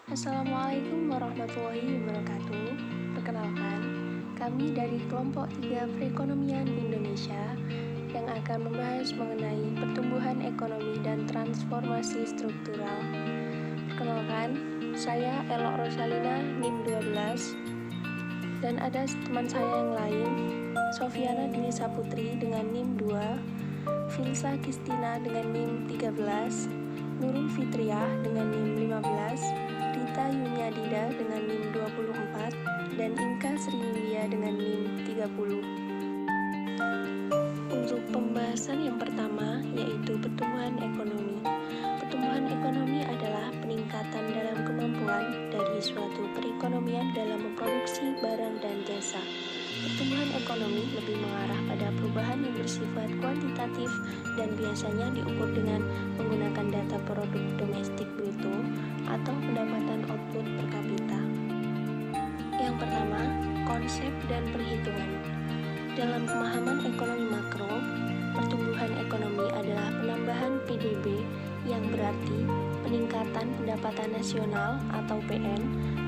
Assalamualaikum warahmatullahi wabarakatuh. Perkenalkan, kami dari kelompok 3 Perekonomian Indonesia yang akan membahas mengenai pertumbuhan ekonomi dan transformasi struktural. Perkenalkan, saya Elok Rosalina NIM 12 dan ada teman saya yang lain, Sofiana Dwi Saputri dengan NIM 2, Filsa Kistina dengan NIM 13, Nurul Fitriah dengan NIM 15, Rita Yunyadida dengan NIM 24, dan Inka Sriwindia dengan NIM 30. Untuk pembahasan yang pertama, yaitu pertumbuhan ekonomi. Pertumbuhan ekonomi adalah peningkatan dalam kemampuan dari suatu perekonomian dalam memproduksi barang dan jasa. Pertumbuhan ekonomi lebih mengarah pada perubahan yang bersifat kuantitatif dan biasanya diukur dengan menggunakan data produk domestik bruto atau pendapatan output per kapita. Yang pertama, konsep dan perhitungan. Dalam pemahaman ekonomi makro, pertumbuhan ekonomi adalah penambahan PDB yang berarti peningkatan pendapatan nasional atau PN.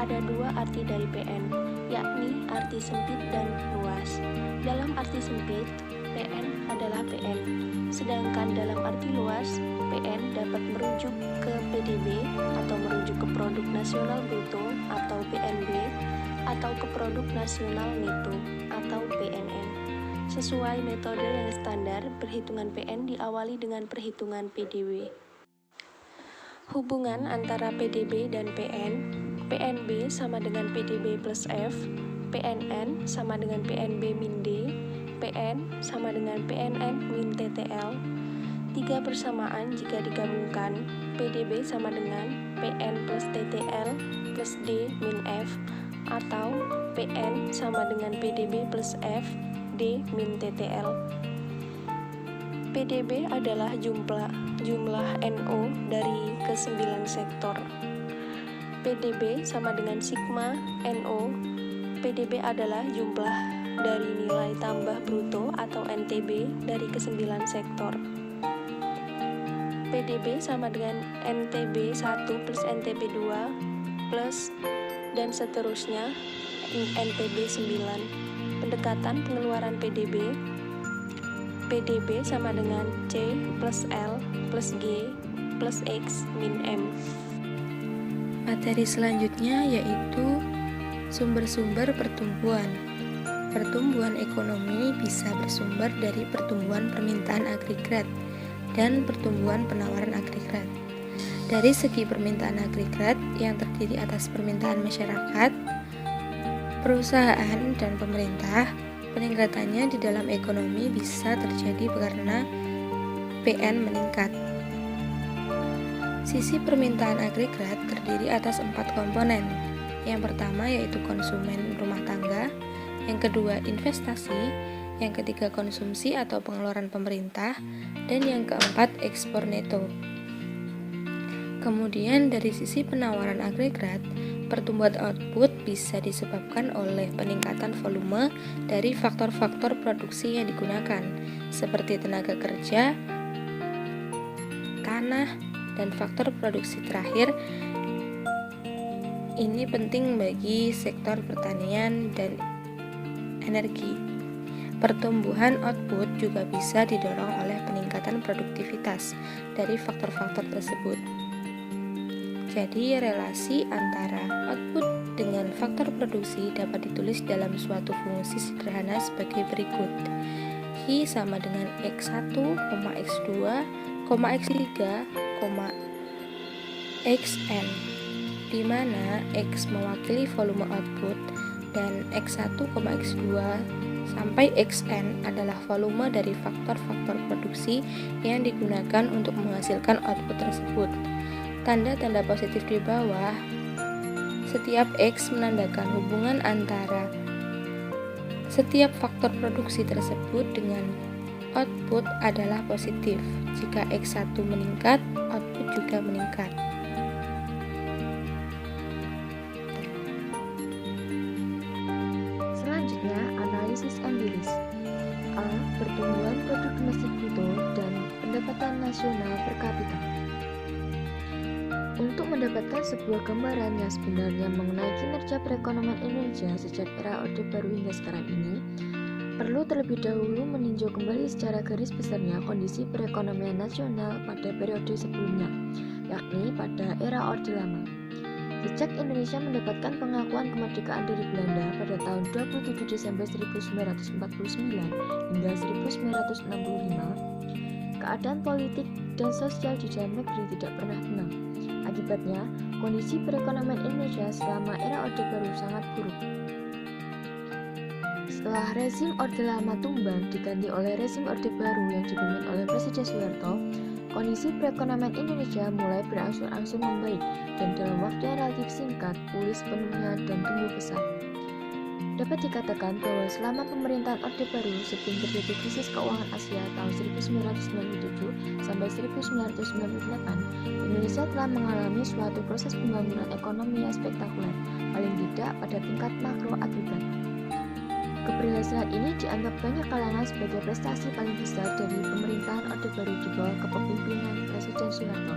Ada dua arti dari PN, yakni arti sempit dan luas. Dalam arti sempit, PN adalah PN, sedangkan dalam arti luas, PN dapat merujuk ke PDB atau merujuk ke produk nasional bruto atau PNB atau ke produk nasional neto atau PNN. Sesuai metode yang standar, perhitungan PN diawali dengan perhitungan PDB. Hubungan antara PDB dan PN, PNB sama dengan PDB plus F, PNN sama dengan PNB min D, PN sama dengan PNN min TTL. Tiga persamaan jika digabungkan, PDB sama dengan PN plus TTL plus D min F, atau PN sama dengan PDB plus F, D min TTL. PDB adalah jumlah NO dari ke-9 sektor. PDB sama dengan sigma NO. PDB adalah jumlah dari nilai tambah bruto atau NTB dari ke-9 sektor. PDB sama dengan NTB 1 plus NTB 2 plus dan seterusnya NTB 9. Pendekatan pengeluaran PDB. PDB sama dengan C plus L plus G plus X min M. Materi selanjutnya yaitu sumber-sumber pertumbuhan. Pertumbuhan ekonomi bisa bersumber dari pertumbuhan permintaan agregat dan pertumbuhan penawaran agregat. Dari segi permintaan agregat yang terdiri atas permintaan masyarakat, perusahaan, dan pemerintah, peningkatannya di dalam ekonomi bisa terjadi karena PN meningkat. Sisi permintaan agregat terdiri atas 4 komponen. Yang pertama yaitu konsumen rumah tangga, yang kedua investasi, yang ketiga konsumsi atau pengeluaran pemerintah, dan yang keempat ekspor neto. Kemudian dari sisi penawaran agregat, pertumbuhan output bisa disebabkan oleh peningkatan volume dari faktor-faktor produksi yang digunakan, seperti tenaga kerja, tanah, dan faktor produksi terakhir. Ini penting bagi sektor pertanian dan energi. Pertumbuhan output juga bisa didorong oleh peningkatan produktivitas dari faktor-faktor tersebut. Jadi, relasi antara output dengan faktor produksi dapat ditulis dalam suatu fungsi sederhana sebagai berikut. I sama dengan X1, X2, X3, Xn, di mana X mewakili volume output dan X1, X2 sampai Xn adalah volume dari faktor-faktor produksi yang digunakan untuk menghasilkan output tersebut. Tanda-tanda positif di bawah, setiap X menandakan hubungan antara setiap faktor produksi tersebut dengan output adalah positif. Jika X1 meningkat, output juga meningkat. Selanjutnya, analisis empiris. A. Pertumbuhan produk domestik bruto dan pendapatan nasional per kapita. Untuk mendapatkan sebuah gambaran yang sebenarnya mengenai kinerja perekonomian Indonesia sejak era Orde Baru hingga sekarang ini, perlu terlebih dahulu meninjau kembali secara garis besarnya kondisi perekonomian nasional pada periode sebelumnya, yakni pada era Orde Lama. Sejak Indonesia mendapatkan pengakuan kemerdekaan dari Belanda pada tahun 27 Desember 1949 hingga 1965, keadaan politik dan sosial di dalam negeri tidak pernah tenang. Akibatnya, kondisi perekonomian Indonesia selama era Orde Baru sangat buruk. Setelah rezim Orde Lama tumbang diganti oleh rezim Orde Baru yang dipimpin oleh Presiden Soeharto, kondisi perekonomian Indonesia mulai berangsur-angsur membaik dan dalam waktu yang relatif singkat pulih sepenuhnya dan tumbuh pesat. Dapat dikatakan bahwa selama pemerintahan Orde Baru sebelum terjadi krisis keuangan Asia tahun 1997 sampai 1998, Indonesia telah mengalami suatu proses pembangunan ekonomi yang spektakuler, paling tidak pada tingkat makro agregat. Keberhasilan ini dianggap banyak kalangan sebagai prestasi paling besar dari pemerintahan Orde Baru di bawah kepemimpinan Presiden Soeharto.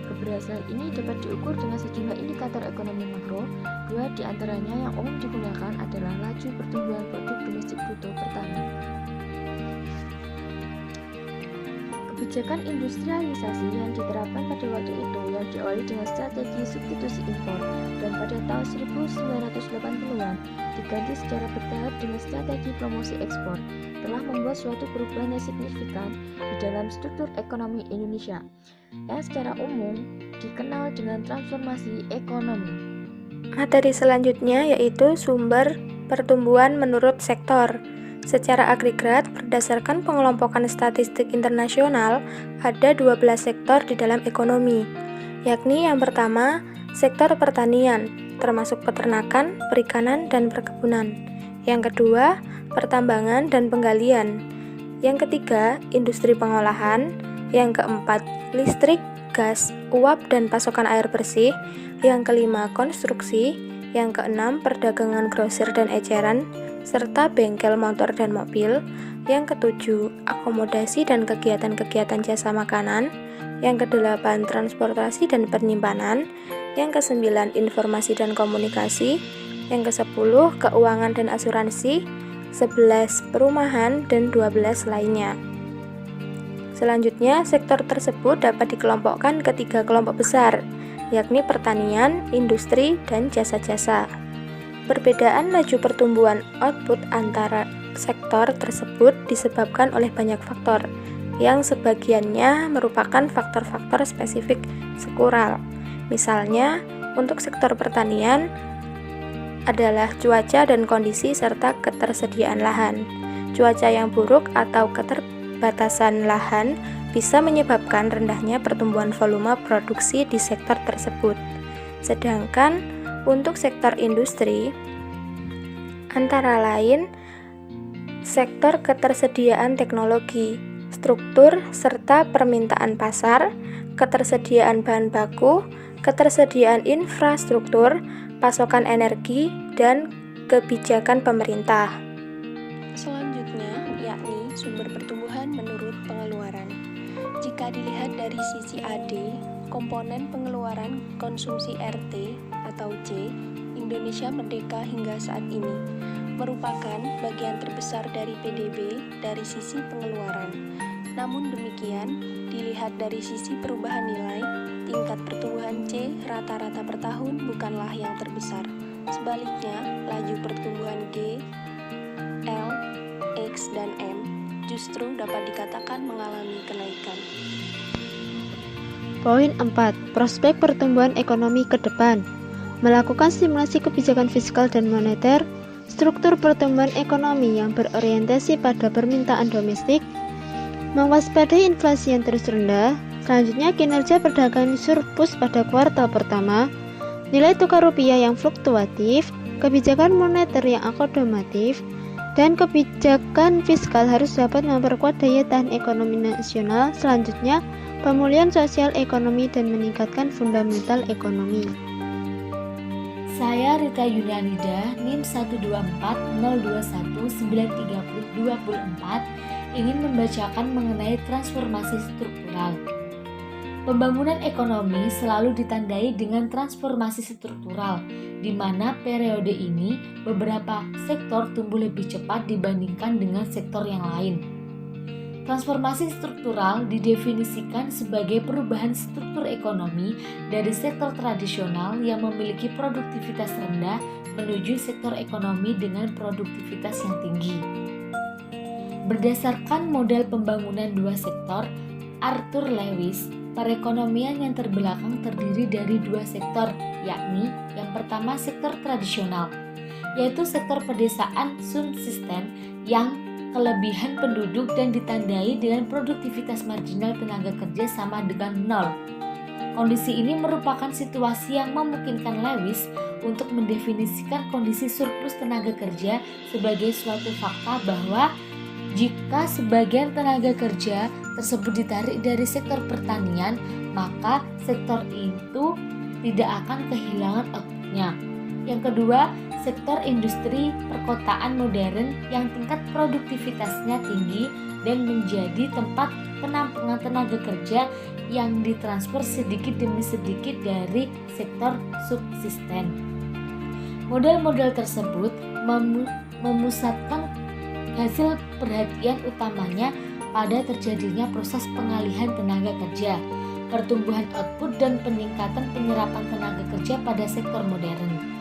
Keberhasilan ini dapat diukur dengan sejumlah indikator ekonomi makro. Dua di antaranya yang umum digunakan adalah laju pertumbuhan produk domestik bruto per tahun. Kebijakan industrialisasi yang diterapkan pada waktu itu yang diawali dengan strategi substitusi impor dan pada tahun 1980-an diganti secara bertahap dengan strategi promosi ekspor telah membuat suatu perubahan yang signifikan di dalam struktur ekonomi Indonesia yang secara umum dikenal dengan transformasi ekonomi. Materi selanjutnya yaitu sumber pertumbuhan menurut sektor. Secara agregat, berdasarkan pengelompokan statistik internasional, ada 12 sektor di dalam ekonomi, yakni yang pertama, sektor pertanian, termasuk peternakan, perikanan, dan perkebunan. Yang kedua, pertambangan dan penggalian. Yang ketiga, industri pengolahan. Yang keempat, listrik, gas, uap, dan pasokan air bersih. Yang kelima, konstruksi. Yang keenam, perdagangan grosir dan eceran, serta bengkel motor dan mobil. Yang ketujuh, akomodasi dan kegiatan-kegiatan jasa makanan. Yang kedelapan, transportasi dan penyimpanan. Yang kesembilan, informasi dan komunikasi. Yang kesepuluh, keuangan dan asuransi. 11, perumahan, dan 12 lainnya. Selanjutnya, sektor tersebut dapat dikelompokkan ke 3 kelompok besar, yakni pertanian, industri, dan jasa-jasa. Perbedaan laju pertumbuhan output antara sektor tersebut disebabkan oleh banyak faktor, yang sebagiannya merupakan faktor-faktor spesifik sektoral. Misalnya, untuk sektor pertanian adalah cuaca dan kondisi serta ketersediaan lahan. Cuaca yang buruk atau keterbatasan lahan bisa menyebabkan rendahnya pertumbuhan volume produksi di sektor tersebut. Sedangkan untuk sektor industri, antara lain sektor ketersediaan teknologi, struktur serta permintaan pasar, ketersediaan bahan baku, ketersediaan infrastruktur, pasokan energi, dan kebijakan pemerintah. Selanjutnya, yakni sumber pertumbuhan menurut pengeluaran. Jika dilihat dari sisi AD, komponen pengeluaran konsumsi RT atau C, Indonesia merdeka hingga saat ini merupakan bagian terbesar dari PDB dari sisi pengeluaran. Namun demikian, dilihat dari sisi perubahan nilai, tingkat pertumbuhan C rata-rata per tahun bukanlah yang terbesar. Sebaliknya, laju pertumbuhan G, L, X, dan M justru dapat dikatakan mengalami kenaikan. Poin 4. Prospek pertumbuhan ekonomi ke depan. Melakukan stimulasi kebijakan fiskal dan moneter, struktur pertumbuhan ekonomi yang berorientasi pada permintaan domestik, mewaspadai inflasi yang terus rendah. Selanjutnya, kinerja perdagangan surplus pada kuartal pertama, nilai tukar rupiah yang fluktuatif, kebijakan moneter yang akomodatif, dan kebijakan fiskal harus dapat memperkuat daya tahan ekonomi nasional. Selanjutnya, pemulihan sosial ekonomi dan meningkatkan fundamental ekonomi. Saya Rita Yunianida, NIM 12402193024, ingin membacakan mengenai transformasi struktural. Pembangunan ekonomi selalu ditandai dengan transformasi struktural, di mana periode ini beberapa sektor tumbuh lebih cepat dibandingkan dengan sektor yang lain. Transformasi struktural didefinisikan sebagai perubahan struktur ekonomi dari sektor tradisional yang memiliki produktivitas rendah menuju sektor ekonomi dengan produktivitas yang tinggi. Berdasarkan model pembangunan dua sektor, Arthur Lewis, perekonomian yang terbelakang terdiri dari dua sektor, yakni yang pertama sektor tradisional, yaitu sektor pedesaan subsisten yang kelebihan penduduk dan ditandai dengan produktivitas marginal tenaga kerja sama dengan nol. Kondisi ini merupakan situasi yang memungkinkan Lewis untuk mendefinisikan kondisi surplus tenaga kerja sebagai suatu fakta bahwa jika sebagian tenaga kerja tersebut ditarik dari sektor pertanian, maka sektor itu tidak akan kehilangan outputnya. Yang kedua, sektor industri perkotaan modern yang tingkat produktivitasnya tinggi dan menjadi tempat penampungan tenaga kerja yang ditransfer sedikit demi sedikit dari sektor subsisten. Model-model tersebut memusatkan hasil perhatian utamanya pada terjadinya proses pengalihan tenaga kerja, pertumbuhan output dan peningkatan penyerapan tenaga kerja pada sektor modern.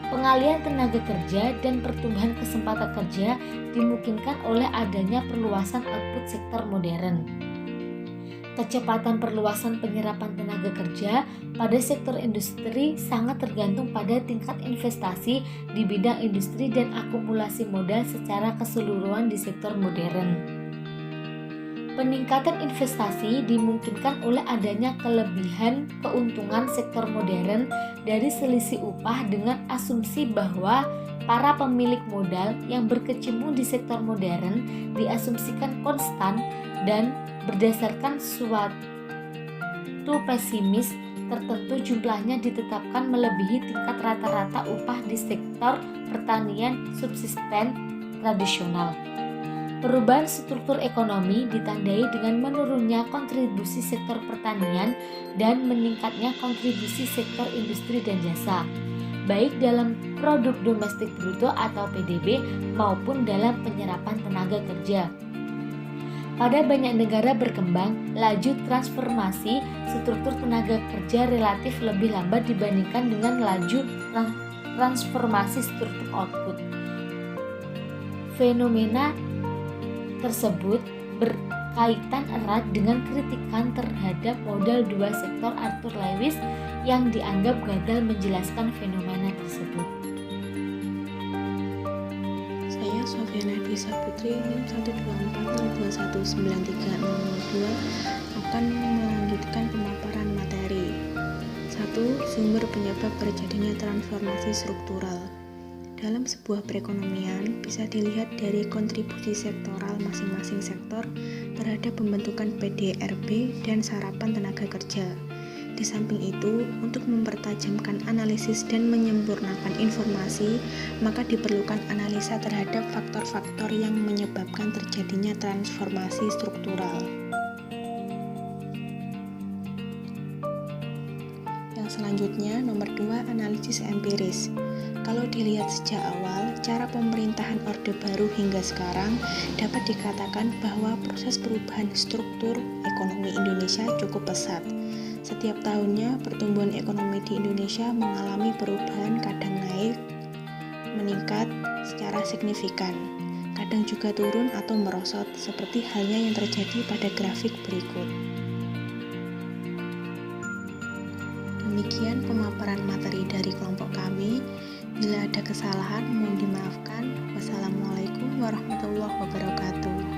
Pengalihan tenaga kerja dan pertumbuhan kesempatan kerja dimungkinkan oleh adanya perluasan output sektor modern. Kecepatan perluasan penyerapan tenaga kerja pada sektor industri sangat tergantung pada tingkat investasi di bidang industri dan akumulasi modal secara keseluruhan di sektor modern. Peningkatan investasi dimungkinkan oleh adanya kelebihan keuntungan sektor modern dari selisih upah dengan asumsi bahwa para pemilik modal yang berkecimpung di sektor modern diasumsikan konstan dan berdasarkan suatu pesimis tertentu jumlahnya ditetapkan melebihi tingkat rata-rata upah di sektor pertanian subsisten tradisional. Perubahan struktur ekonomi ditandai dengan menurunnya kontribusi sektor pertanian dan meningkatnya kontribusi sektor industri dan jasa, baik dalam produk domestik bruto atau PDB maupun dalam penyerapan tenaga kerja. Pada banyak negara berkembang, laju transformasi struktur tenaga kerja relatif lebih lambat dibandingkan dengan laju transformasi struktur output. Fenomena tersebut berkaitan erat dengan kritikan terhadap model dua sektor Arthur Lewis yang dianggap gagal menjelaskan fenomena tersebut. Saya Sofiana Dwi Saputri, NIM 12402193002 akan melanjutkan pemaparan materi. 1. Sumber penyebab terjadinya transformasi struktural. Dalam sebuah perekonomian bisa dilihat dari kontribusi sektoral masing-masing sektor terhadap pembentukan PDRB dan sarapan tenaga kerja. Di samping itu, untuk mempertajamkan analisis dan menyempurnakan informasi, maka diperlukan analisa terhadap faktor-faktor yang menyebabkan terjadinya transformasi struktural. Yang selanjutnya, nomor 2, analisis empiris. Kalau dilihat sejak awal, cara pemerintahan Orde Baru hingga sekarang dapat dikatakan bahwa proses perubahan struktur ekonomi Indonesia cukup pesat. Setiap tahunnya, pertumbuhan ekonomi di Indonesia mengalami perubahan, kadang naik, meningkat secara signifikan, kadang juga turun atau merosot, seperti halnya yang terjadi pada grafik berikut. Demikian pemaparan materi dari kelompok kami. Bila ada kesalahan, mohon dimaafkan. Wassalamualaikum warahmatullahi wabarakatuh.